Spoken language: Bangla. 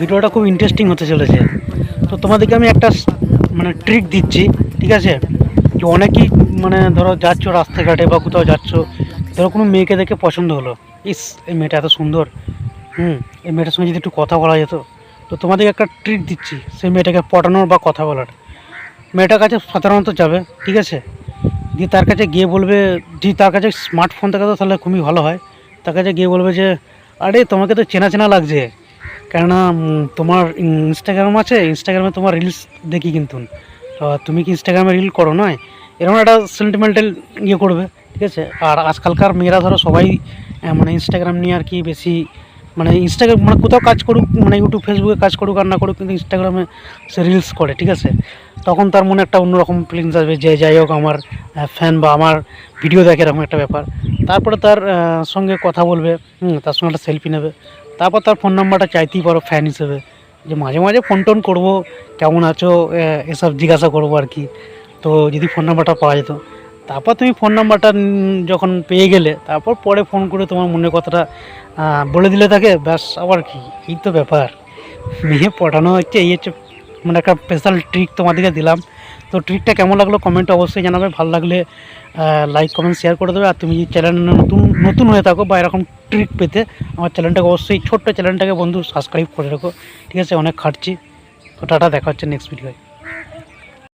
ভিডিওটা খুব ইন্টারেস্টিং হতে চলেছে। তো তোমাদেরকে আমি একটা মানে ট্রিক দিচ্ছি, ঠিক আছে? যে অনেকেই মানে ধরো যাচ্ছ রাস্তাঘাটে বা কোথাও যাচ্ছ, ধরো কোনো মেয়েকে দেখে পছন্দ হলো, ইস এই মেয়েটা এত সুন্দর, এই মেয়েটার সঙ্গে যদি একটু কথা বলা যেত। তো তোমাদেরকে একটা ট্রিক দিচ্ছি সেই মেয়েটাকে পটানোর বা কথা বলার। মেয়েটার কাছে সাধারণত যাবে, ঠিক আছে? দিয়ে তার কাছে গিয়ে বলবে, যদি তার কাছে স্মার্টফোন থাকে তো তাহলে খুবই ভালো হয়। তার কাছে গিয়ে বলবে যে আরে তোমাকে তো চেনা চেনা লাগছে, কেননা তোমার ইনস্টাগ্রাম আছে, ইনস্টাগ্রামে তোমার রিলস দেখি কিন্তু। তুমি কি ইনস্টাগ্রামে রিল করো নয়? এরকম একটা সেন্টিমেন্টাল ইয়ে করবে, ঠিক আছে? আর আজকালকার মেয়েরা ধরো সবাই মানে ইনস্টাগ্রাম নিয়ে আর কি বেশি, মানে ইনস্টাগ্রাম মানে কোথাও কাজ করুক, মানে ইউটিউব ফেসবুকে কাজ করুক আর না করুক, কিন্তু ইনস্টাগ্রামে সে রিলস করে, ঠিক আছে? তখন তার মনে একটা অন্যরকম ফিলিংস আসবে যে যাই হোক আমার ফ্যান বা আমার ভিডিও দেখে, এরকম একটা ব্যাপার। তারপরে তার সঙ্গে কথা বলবে, তার সঙ্গে একটা সেলফি নেবে। তারপর তার ফোন নাম্বারটা চাইতেই পারো ফ্যান হিসেবে, যে মাঝে মাঝে ফোন টোন করবো, কেমন আছো এসব জিজ্ঞাসা করবো আর কি। তো যদি ফোন নাম্বারটা পাওয়া যেত, তারপর তুমি ফোন নাম্বারটা যখন পেয়ে গেলে, তারপর পরে ফোন করে তোমার মনের কথাটা বলে দিলে তাকে, ব্যাস আবার কি। এই তো ব্যাপার, মেয়ে পটানো হচ্ছে, এই হচ্ছে মানে একটা স্পেশাল ট্রিক তোমাদেরকে দিলাম। তো ট্রিকটা কেমন লাগলো কমেন্টে অবশ্যই জানাবে, ভালো লাগলে লাইক কমেন্ট শেয়ার করে দেবে। আর তুমি যদি চ্যানেলে নতুন নতুন হয়ে থাকো বা এরকম ট্রিক পেতে, আমার চ্যানেলটাকে অবশ্যই, ছোট্ট চ্যানেলটাকে বন্ধু সাবস্ক্রাইব করে রাখো, ঠিক আছে? অনেক খাটছি। তো টাটা, দেখা হচ্ছে নেক্সট ভিডিওয়।